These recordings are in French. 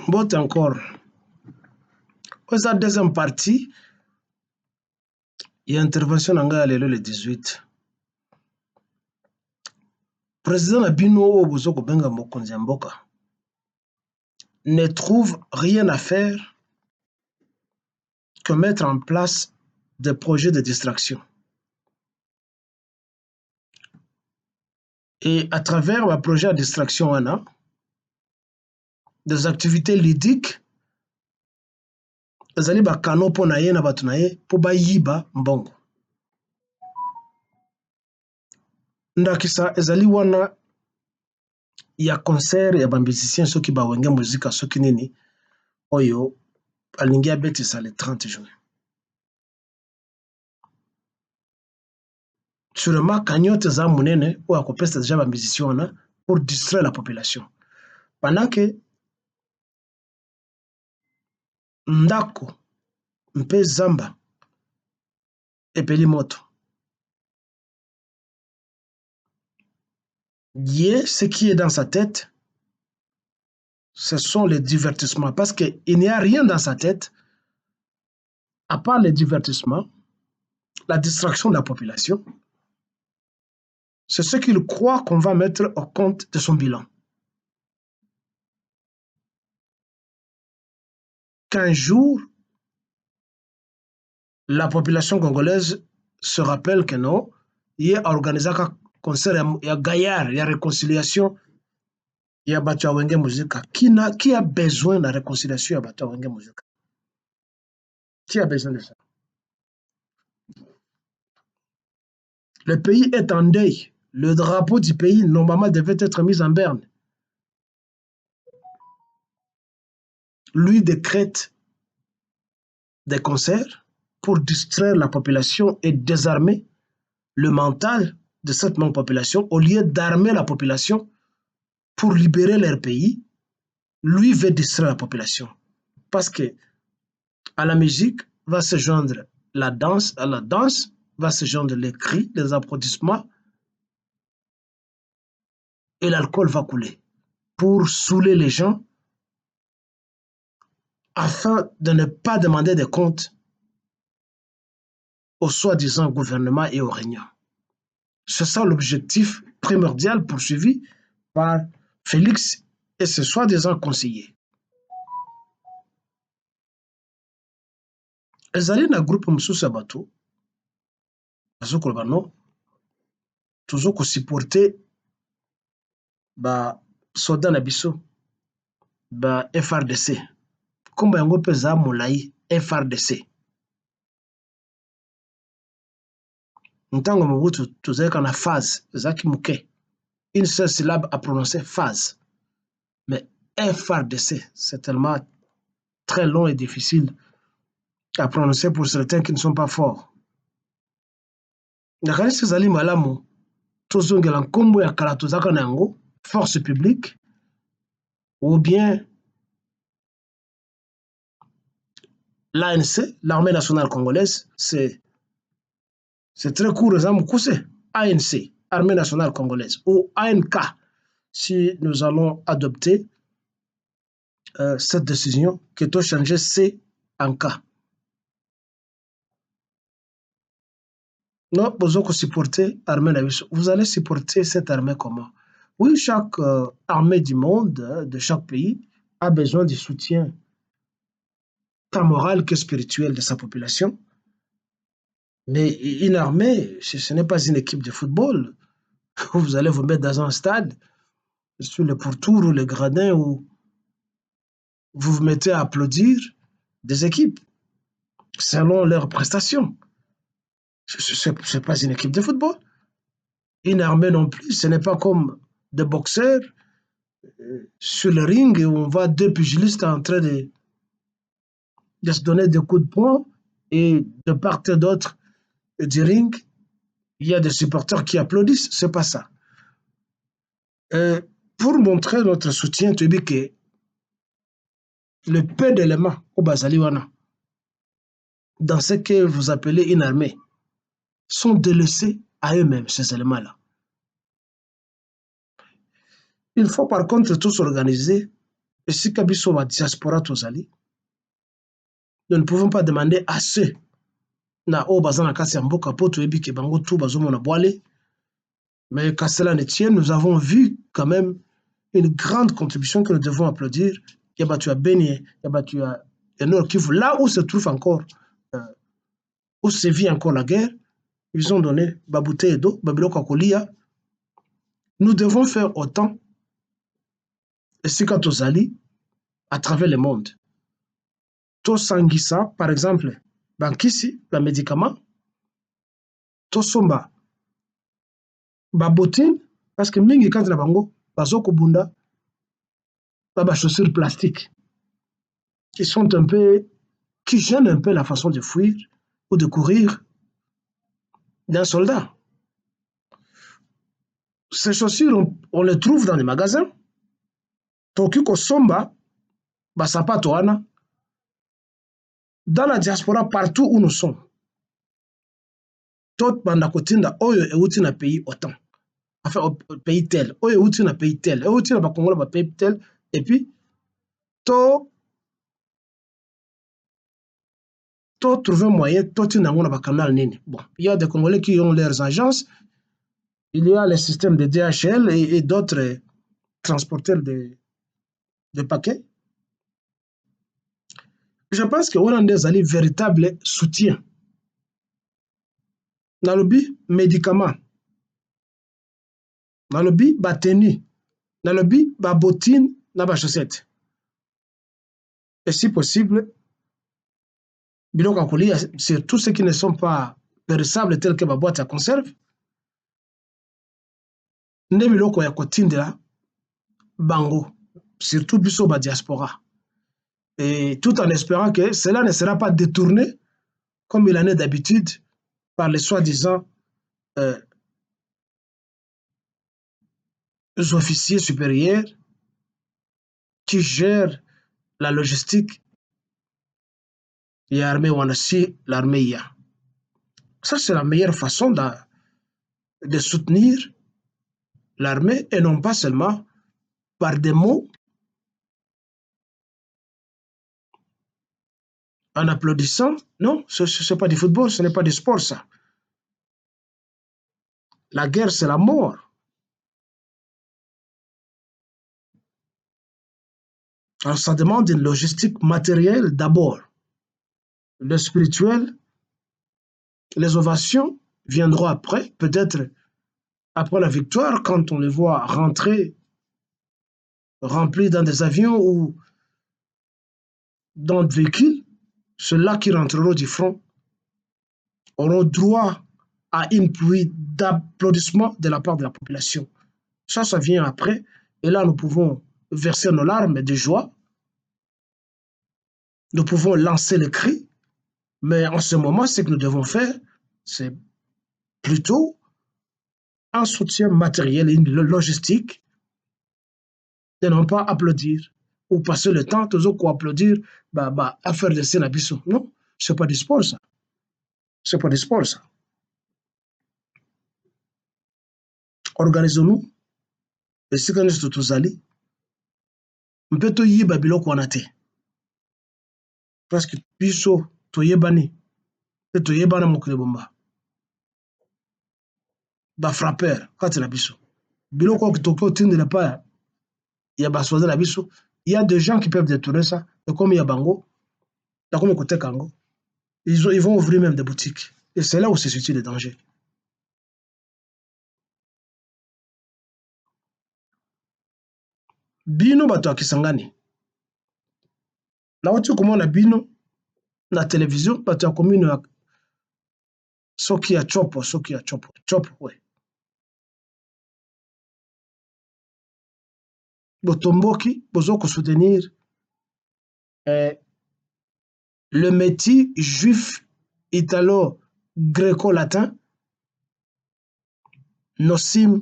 Bon, encore. Pour sa deuxième partie, il y a intervention le 18. Président Abino Obuzoko Benga Mokonzi Mboka ne trouve rien à faire que mettre en place des projets de distraction. Et à travers le projet de distraction, on a des activités ludiques, ezali bakano po na ye na bato na ye po bayiba mbongo. Ndakisa ezali wana ya concert ya bambizicien soki bawenge muzika soki nini oyo alingi abetisa le 30 juin. Sûrement cagnotte za munene ou akopesa déjà bambizicien wana pour distraire la population. Pendant que ndako mpe zamba epeli moto. Ce qui est dans sa tête, ce sont les divertissements. Parce qu'il n'y a rien dans sa tête, à part les divertissements, la distraction de la population. C'est ce qu'il croit qu'on va mettre au compte de son bilan. Qu'un jour, la population congolaise se rappelle que non, il y a organisé un concert, il y a gaillard, il y a réconciliation, il y a Batu Awenge Muzika. Qui a besoin de la réconciliation à Batu Awenge Muzika? Qui a besoin de ça? Le pays est en deuil. Le drapeau du pays, normalement, devait être mis en berne. Lui décrète des concerts pour distraire la population et désarmer le mental de cette même population. Au lieu d'armer la population pour libérer leur pays, lui veut distraire la population. Parce que à la musique va se joindre la danse, à la danse va se joindre les cris, les applaudissements, et l'alcool va couler pour saouler les gens afin de ne pas demander des comptes au soi-disant gouvernement et aux régnants. C'est ça l'objectif primordial poursuivi par Félix et ses soi-disant conseillers. Ezali na groupe mosusu ya bato bazokoloba no tozokosupporte ba soda na biso ba FRDC kombo yango mpe eza molai FRDC. Ntango Mobutu tozalaka na phase ezalaki moke, une seule syllabe à prononcer, phase. Mais FRDC, c'est tellement très long et difficile à prononcer pour certains qui ne sont pas forts. Nakanisi ezali malamu tozongela nkombo ya kala tozalaka na yango force publique ou bien l'ANC, l'armée nationale congolaise, c'est très court, ANC, armée nationale congolaise, ou ANK, si nous allons adopter cette décision, que tout changer C en K. Non, vous allez supporter cette armée comment? Oui, chaque armée du monde, de chaque pays, a besoin du soutien tant moral que spirituel de sa population. Mais une armée, ce n'est pas une équipe de football. Vous allez vous mettre dans un stade, sur le pourtour ou le gradin, où vous vous mettez à applaudir des équipes selon leurs prestations. Ce n'est pas une équipe de football. Une armée non plus, ce n'est pas comme des boxeurs sur le ring où on voit deux pugilistes en train de se donner des coups de poing et de part et d'autre du ring, il y a des supporters qui applaudissent. C'est pas ça. Pour montrer notre soutien, tu dis que le peu d'éléments au Bazaliwana, dans ce que vous appelez une armée, sont délaissés à eux-mêmes, ces éléments-là. Il faut par contre tous s'organiser esika biso ba diaspora tozali, nous ne pouvons pas demander à ceux na oyo baza na kati ya mboka po toyebi ke bango tu bazomona bwale, mais qu'à cela ne tienne, nous avons vu quand même une grande contribution que nous devons applaudir. Il y a battu à Beni, il y a battu à Nord Kivu, là où se trouve encore, euh, où se vit encore la guerre, ils ont donné bouteille d'eau, babiloko kolia. Nous devons faire autant, et c'est quand tozali, à travers le monde. Tosangisa, par exemple, bankisi, ba médicament, tosomba, babotine, parce que mingi quand na bango, bazoko bunda, ba chaussures plastiques, qui sont un peu, qui gênent un peu la façon de fuir ou de courir d'un soldat. Ces chaussures, on les trouve dans les magasins. Toki kosomba, basapato wana, dans la diaspora, partout où nous sommes. Tot banda kotinda oyo euti na pays autant. Enfin, au pays tel. Oyo euti na pays tel. Euti na bakongola ba pays tel. Et puis, to trouver moyen, to tina ngona ba canal nini. Bon, il y a des Congolais qui ont leurs agences. Il y a les systèmes de DHL et d'autres transporteurs de paquets. Je pense qu'on a des alliés véritables soutien. Nalobi médicaments. Nalobi ba tenue. Nalobi ba bottine na ba chaussette. Et si possible, biloko ya kolia, c'est tous ceux qui ne sont pas périssables tels que ba boîte à conserve. Nde biloko ya kotindela bango, surtout biso ba diaspora. Et tout en espérant que cela ne sera pas détourné comme il en est d'habitude par les soi-disant officiers supérieurs qui gèrent la logistique et l'armée Wanasi, l'armée IA. Ça, c'est la meilleure façon de soutenir l'armée et non pas seulement par des mots, en applaudissant. Non, ce n'est pas du football, ce n'est pas du sport, ça. La guerre, c'est la mort. Alors, ça demande une logistique matérielle d'abord. Le spirituel, les ovations viendront après, peut-être après la victoire, quand on les voit rentrer remplis dans des avions ou dans des véhicules. Ceux-là qui rentreront du front auront droit à une pluie d'applaudissements de la part de la population. Ça vient après. Et là, nous pouvons verser nos larmes de joie. Nous pouvons lancer le cri. Mais en ce moment, ce que nous devons faire, c'est plutôt un soutien matériel et une logistique et non pas applaudir ou passer le temps, toujours qu'on applaudir, à faire des scènes à Bissau. Non, c'est pas du sport, ça. C'est pas du sport, ça. Organisons-nous. Et si nous sommes tous allés, on peut tout y babilo qu'on a été. Parce que Bissau, tout y est banni. Et tout y est banni, mon bomba. Ba frappeur, quand il a Bissau. Bilo quoi que Tokyo tinde n'a pas, il y a Bassoise la Bissau. Il y a des gens qui peuvent détourner ça. Et comme il y a Bango, là comme côté Kango, ils vont ouvrir même des boutiques. Et c'est là où se situe le danger. Bino bato ya Kisangani. Na watu komona bino na télévision bato ya commune ya soki ya chopo, ouais. Botomboki, bozo ko soutenir le métis juif italo-gréco-latin Nossim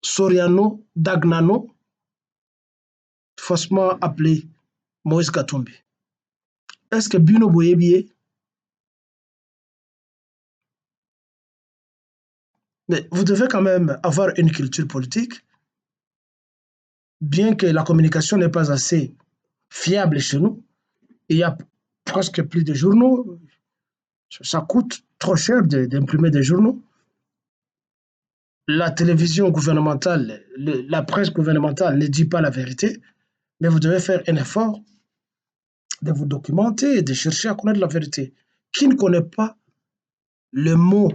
Soriano Dagnano, faussement appelé Moïse Katumbi. Est-ce que Bino Boyebié? Mais vous devez quand même avoir une culture politique. bien que la communication n'est pas assez fiable chez nous, il y a presque plus de journaux, ça coûte trop cher d'imprimer des journaux. La télévision gouvernementale, la presse gouvernementale ne dit pas la vérité, mais vous devez faire un effort de vous documenter et de chercher à connaître la vérité. Qui ne connaît pas le mot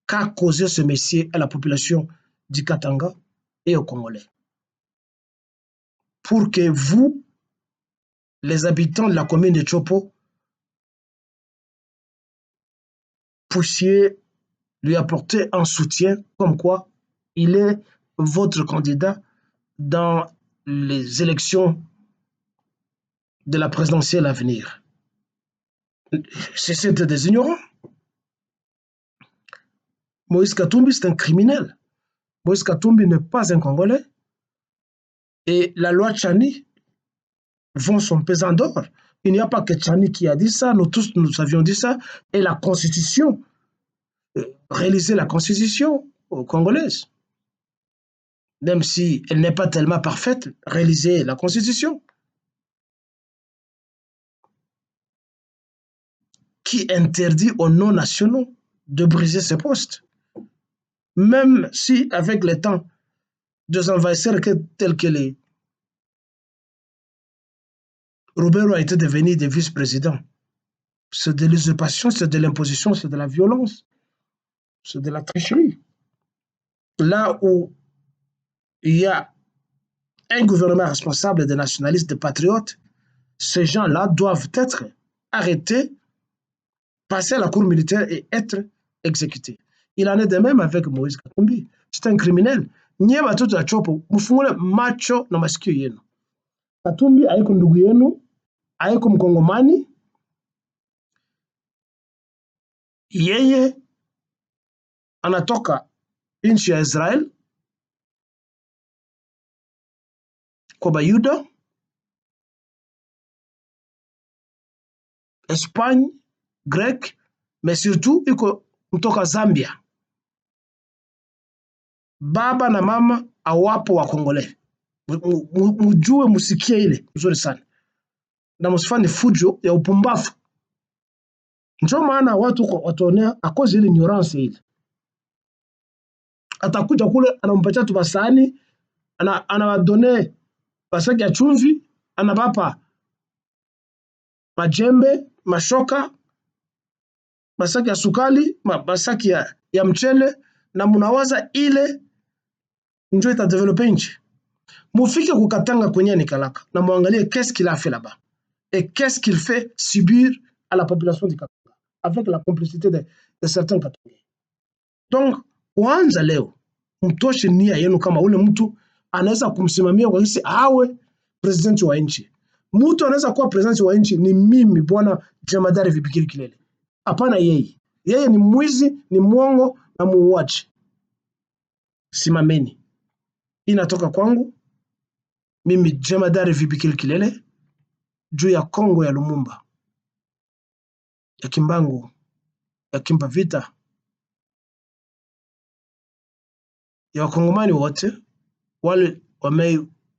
qu'a causé ce monsieur à la population du Katanga et aux Congolais? Pour que vous, les habitants de la commune de Chopo, puissiez lui apporter un soutien comme quoi il est votre candidat dans les élections de la présidentielle à venir. C'est des ignorants. Moïse Katumbi, c'est un criminel. Moïse Katumbi n'est pas un Congolais. Et la loi Tchani vend son pesant d'or. Il n'y a pas que Tchani qui a dit ça, nous tous nous avions dit ça. Et la Constitution, réaliser la Constitution congolaise, même si elle n'est pas tellement parfaite, réaliser la Constitution. Qui interdit aux non-nationaux de briser ces postes. Même si, avec le temps, des envahisseurs tels que les Roubero a été devenu des vice-présidents. C'est de l'usurpation, c'est de l'imposition, c'est de la violence, c'est de la tricherie. Là où il y a un gouvernement responsable des nationalistes, des patriotes, ces gens-là doivent être arrêtés, passer à la cour militaire et être exécutés. Il en est de même avec Moïse Katumbi. C'est un criminel. Nyie watoto wa Chopo, mfungule macho na masikio yenu. Katumbi haiko ndugu yenu, haiko Mkongomani. Yeye anatoka nchi ya Israel kwa Bayuda, Espagne, Grek, mais surtout iko kutoka Zambia. Baba na mama awapo wa Kongole. Mujue musikie ile nzuri sana, na msifanye fujo ya upumbavu. Ndio maana watu wataonea akoze ile ignorance ile. Atakuja kule anampatia tu basani, anawadone basaki ya chumvi, anabapa majembe, mashoka, basaki ya sukali, basaki ya mchele, na munawaza ile ndio itadevelope nchi. Mufike kukatanga kwenye Nikalaka na muangalie qu'est-ce qu'il a fait là-bas et qu'est-ce qu'il fait subir à la population du Katanga avec la complicité de certains Katangais. Donc kuanza leo mtoshe nia yenu kama ule mtu anaweza kumsimamia kwa kisi awe presidenti wa nchi. Mtu anaweza kuwa presidenti wa nchi ni mimi bwana Jemadari Vipikiri Kilele. Hapana yeye. Yeye ni mwizi, ni mwongo na muuaji. Simameni. Inatoka kwangu mimi Jemadari Vipikiri Kilele juu ya Kongo ya Lumumba, ya Kimbangu, ya Kimbavita, ya Wakongomani wote wale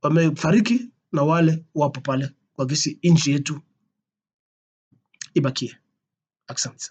wamefariki na wale wapo pale kwa kisi nchi yetu ibakie. Asante.